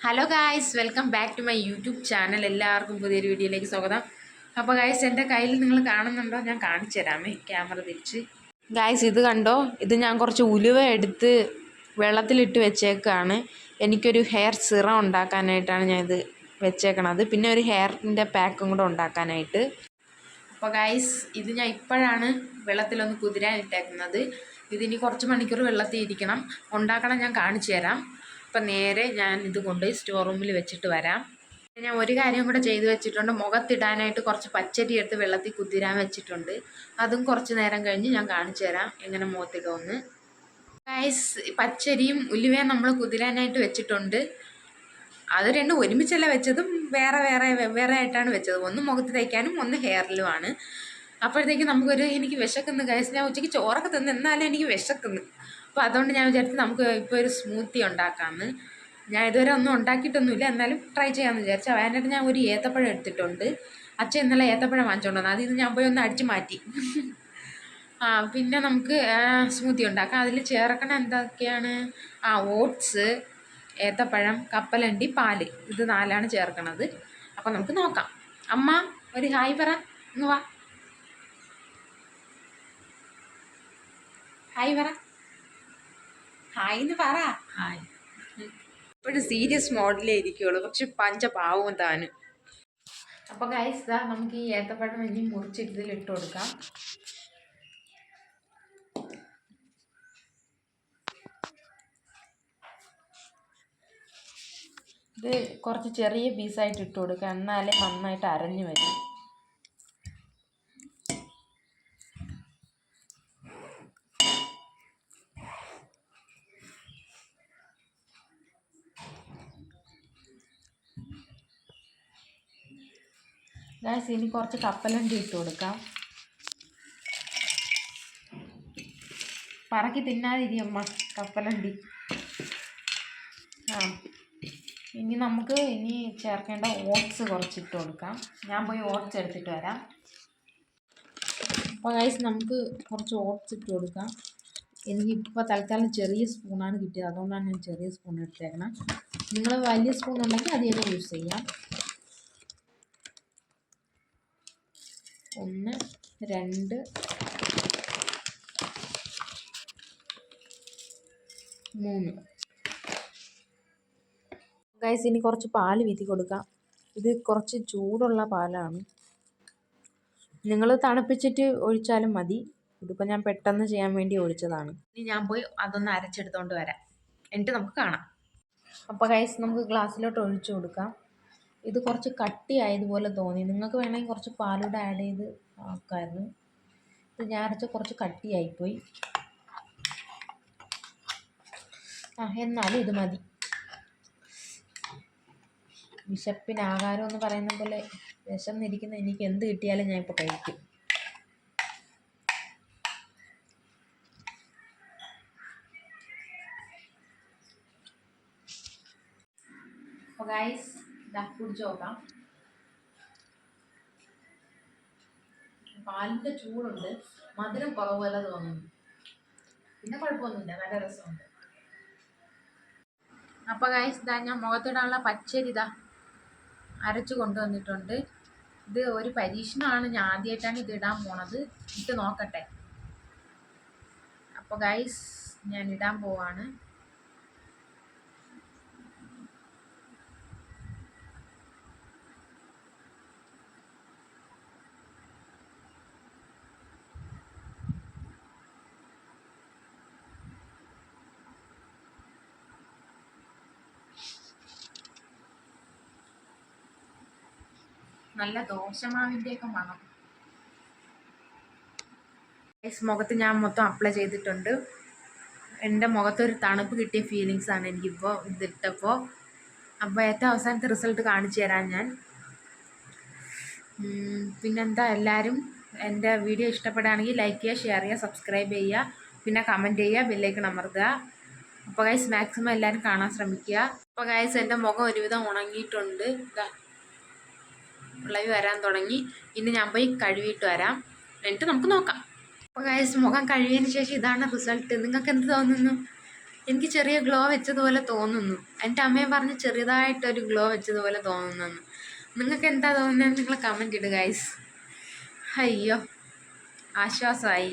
Hello guys, welcome back to my YouTube channel. എല്ലാവർക്കും പുതിയൊരു വീഡിയോയിലേക്ക് സ്വാഗതം. അപ്പോൾ ഗായ്സ്, എൻ്റെ കയ്യിൽ നിങ്ങൾ കാണുന്നുണ്ടോ? ഞാൻ കാണിച്ചു തരാമേ, ക്യാമറ തിരിച്ച്. ഗായ്സ്, ഇത് കണ്ടോ? ഇത് ഞാൻ കുറച്ച് ഉലുവ എടുത്ത് വെള്ളത്തിലിട്ട് വെച്ചേക്കാണ്. എനിക്കൊരു ഹെയർ സിറം ഉണ്ടാക്കാനായിട്ടാണ് ഞാൻ ഇത് വെച്ചേക്കണത്. പിന്നെ ഒരു ഹെയറിൻ്റെ പാക്കും കൂടെ ഉണ്ടാക്കാനായിട്ട്. അപ്പോൾ ഗായ്സ്, ഇത് ഞാൻ ഇപ്പോഴാണ് വെള്ളത്തിലൊന്ന് കുതിരാനിട്ടേക്കുന്നത്. ഇതിനി കുറച്ച് മണിക്കൂർ വെള്ളത്തിൽ ഇരിക്കണം. ഉണ്ടാക്കണം, ഞാൻ കാണിച്ചു തരാം. അപ്പം നേരെ ഞാൻ ഇത് കൊണ്ടുപോയി സ്റ്റോർ റൂമിൽ വെച്ചിട്ട് വരാം. ഞാൻ ഒരു കാര്യം കൂടെ ചെയ്ത് വെച്ചിട്ടുണ്ട്. മുഖത്തിടാനായിട്ട് കുറച്ച് പച്ചരി എടുത്ത് വെള്ളത്തിൽ കുതിരാൻ വെച്ചിട്ടുണ്ട്. അതും കുറച്ച് നേരം കഴിഞ്ഞ് ഞാൻ കാണിച്ചു തരാം എങ്ങനെ മുഖത്തിടുമെന്ന്. ഗൈസ്, പച്ചരിയും ഉലുവയും നമ്മൾ കുതിരാനായിട്ട് വെച്ചിട്ടുണ്ട്. അത് രണ്ടും ഒരുമിച്ചല്ല വെച്ചതും വേറെ ആയിട്ടാണ് വെച്ചത്. ഒന്ന് മുഖത്ത് തേക്കാനും ഒന്ന് ഹെയറിലുമാണ്. അപ്പോഴത്തേക്ക് എനിക്ക് വിശക്കുന്നു ഗൈസ്. ഞാൻ ഉച്ചയ്ക്ക് ചോറൊക്കെ തിന്ന്, എന്നാലും എനിക്ക് വിശക്കുന്നു. അപ്പോൾ അതുകൊണ്ട് ഞാൻ വിചാരിച്ചു നമുക്ക് ഇപ്പോൾ ഒരു സ്മൂത്തി ഉണ്ടാക്കാമെന്ന്. ഞാൻ ഇതുവരെ ഒന്നും ഉണ്ടാക്കിയിട്ടൊന്നുമില്ല, എന്നാലും ട്രൈ ചെയ്യാമെന്ന് വിചാരിച്ചു. അതിനായിട്ട് ഞാൻ ഒരു ഏത്തപ്പഴം എടുത്തിട്ടുണ്ട്. അച്ഛൻ ഇന്നലെ ഏത്തപ്പഴം വാങ്ങിച്ചുകൊണ്ട് വന്നു. അതിൽ നിന്ന് ഞാൻ പോയി ഒന്ന് അടിച്ച് മാറ്റി. പിന്നെ നമുക്ക് സ്മൂത്തി ഉണ്ടാക്കാം. അതിൽ ചേർക്കണം എന്തൊക്കെയാണ്? ഓട്സ്, ഏത്തപ്പഴം, കപ്പലണ്ടി, പാല്, ഇത് 4 ചേർക്കണത്. അപ്പോൾ നമുക്ക് നോക്കാം. അമ്മ ഒരു ഹായ് പറ, ഇങ്ങ് വാ. ഹായ് പറ, ഹായ് എന്ന് പറ. ഹായ്. ഇപ്പോഴും സീരിയസ് മോഡിലേ ഇരിക്കുകയുള്ളൂ, പക്ഷെ പഞ്ചപാവവും താനും. അപ്പോൾ ഗൈസ്, നമുക്ക് ഈ ഏത്തപ്പഴം ഇനി മുറിച്ചിട്ട് ഇതിലിട്ട് കൊടുക്കാം. ഇത് കുറച്ച് ചെറിയ പീസായിട്ട് ഇട്ട് കൊടുക്കുക, എന്നാലേ നന്നായിട്ട് അരഞ്ഞു വരും. ഗൈസ്, ഇനി കുറച്ച് കപ്പലണ്ടി ഇട്ട് കൊടുക്കാം. പറക്കി തിന്നാതിരി അമ്മ കപ്പലണ്ടി. ഇനി നമുക്ക് ചേർക്കേണ്ട ഓട്സ് കുറച്ചിട്ട് കൊടുക്കാം. ഞാൻ പോയി ഓട്സ് എടുത്തിട്ട് വരാം. അപ്പോൾ ഗൈസ്, നമുക്ക് കുറച്ച് ഓട്സ് ഇട്ട് കൊടുക്കാം. എനിക്കിപ്പോൾ തൽക്കാലം ചെറിയ സ്പൂണാണ് കിട്ടിയത്, അതുകൊണ്ടാണ് ഞാൻ ചെറിയ സ്പൂൺ എടുത്തേക്കണം. നിങ്ങൾ വലിയ സ്പൂൺ ഉണ്ടെങ്കിൽ അത് തന്നെ യൂസ് ചെയ്യാം. 1 2 3. ഗൈസ്, ഇനി കുറച്ച് പാല് വീതി കൊടുക്കാം. ഇത് കുറച്ച് ചൂടുള്ള പാലാണ്. നിങ്ങൾ തണുപ്പിച്ചിട്ട് ഒഴിച്ചാലും മതി. ഇതിപ്പോൾ ഞാൻ പെട്ടെന്ന് ചെയ്യാൻ വേണ്ടി ഒഴിച്ചതാണ്. ഇനി ഞാൻ പോയി അതൊന്ന് അരച്ചെടുത്തോണ്ട് വരാം, എന്നിട്ട് നമുക്ക് കാണാം. അപ്പോൾ ഗൈസ്, നമുക്ക് ഗ്ലാസ്സിലോട്ട് ഒഴിച്ചു കൊടുക്കാം. ഇത് കുറച്ച് കട്ടിയായതുപോലെ തോന്നി. നിങ്ങൾക്ക് വേണമെങ്കിൽ കുറച്ച് പാലൂടെ ആഡ് ചെയ്ത് ആക്കാമായിരുന്നു. ഇത് ഞാൻ അരച്ച കുറച്ച് കട്ടിയായിപ്പോയി. എന്നാലും ഇത് മതി. വിശപ്പിന് ആഹാരം എന്ന് പറയുന്ന പോലെ വിശന്നിരിക്കുന്ന എനിക്ക് എന്ത് കിട്ടിയാലും ഞാൻ ഇപ്പോൾ കഴിക്കും. അപ്പോൾ ഗൈസ്, കുടിച്ച് നോക്കാം. പാലിൻ്റെ ചൂടുണ്ട്, മധുരം കുറവുപോലെ തോന്നുന്നു. പിന്നെ കുഴപ്പമൊന്നുമില്ല, നല്ല രസമുണ്ട്. അപ്പോൾ ഗൈസ്, ഞാൻ മുഖത്തിടാനുള്ള പച്ചരി അരച്ച് കൊണ്ടുവന്നിട്ടുണ്ട്. ഇത് ഒരു പരീക്ഷണമാണ്. ഞാൻ ആദ്യമായിട്ടാണ് ഇത് ഇടാൻ പോണത്. ഇട്ട് നോക്കട്ടെ. അപ്പോൾ ഗൈസ്, ഞാൻ ഇടാൻ പോവാണ്. നല്ല ദോശമാവിൻ്റെയൊക്കെ മണം. മുഖത്ത് ഞാൻ മൊത്തം അപ്ലൈ ചെയ്തിട്ടുണ്ട്. എൻ്റെ മുഖത്തൊരു തണുപ്പ് കിട്ടിയ ഫീലിങ്സാണ് എനിക്കിപ്പോൾ ഇതിട്ടപ്പോൾ. അപ്പോൾ ഏറ്റവും അവസാനത്തെ റിസൾട്ട് കാണിച്ചു തരാം ഞാൻ. പിന്നെന്താ, എല്ലാവരും എൻ്റെ വീഡിയോ ഇഷ്ടപ്പെടുകയാണെങ്കിൽ ലൈക്ക് ചെയ്യുക, ഷെയർ ചെയ്യുക, സബ്സ്ക്രൈബ് ചെയ്യുക, പിന്നെ കമൻറ്റ് ചെയ്യുക, ബെല്ലൈക്കൺ അമർത്തുക. അപ്പോൾ ഗൈസ്, മാക്സിമം എല്ലാവരും കാണാൻ ശ്രമിക്കുക. അപ്പോൾ ഗൈസ്, എൻ്റെ മുഖം ഒരുവിധം ഉണങ്ങിയിട്ടുണ്ട്. വിളവ് വരാൻ തുടങ്ങി. ഇനി ഞാൻ പോയി കഴുകിയിട്ട് വരാം, എന്നിട്ട് നമുക്ക് നോക്കാം. അപ്പോൾ ഗൈസ്, മുഖം കഴുകിയതിന് ശേഷം ഇതാണ് റിസൾട്ട്. നിങ്ങൾക്ക് എന്ത് തോന്നുന്നു? എനിക്ക് ചെറിയ ഗ്ലോ വെച്ചതുപോലെ തോന്നുന്നു. എൻ്റെ അമ്മയും പറഞ്ഞ് ചെറുതായിട്ടൊരു ഗ്ലോ വെച്ചതുപോലെ തോന്നുന്നു. നിങ്ങൾക്ക് എന്താ തോന്നുന്നത്? നിങ്ങൾ കമൻറ്റ് ഇടുക ഗൈസ്. അയ്യോ, ആശ്വാസമായി.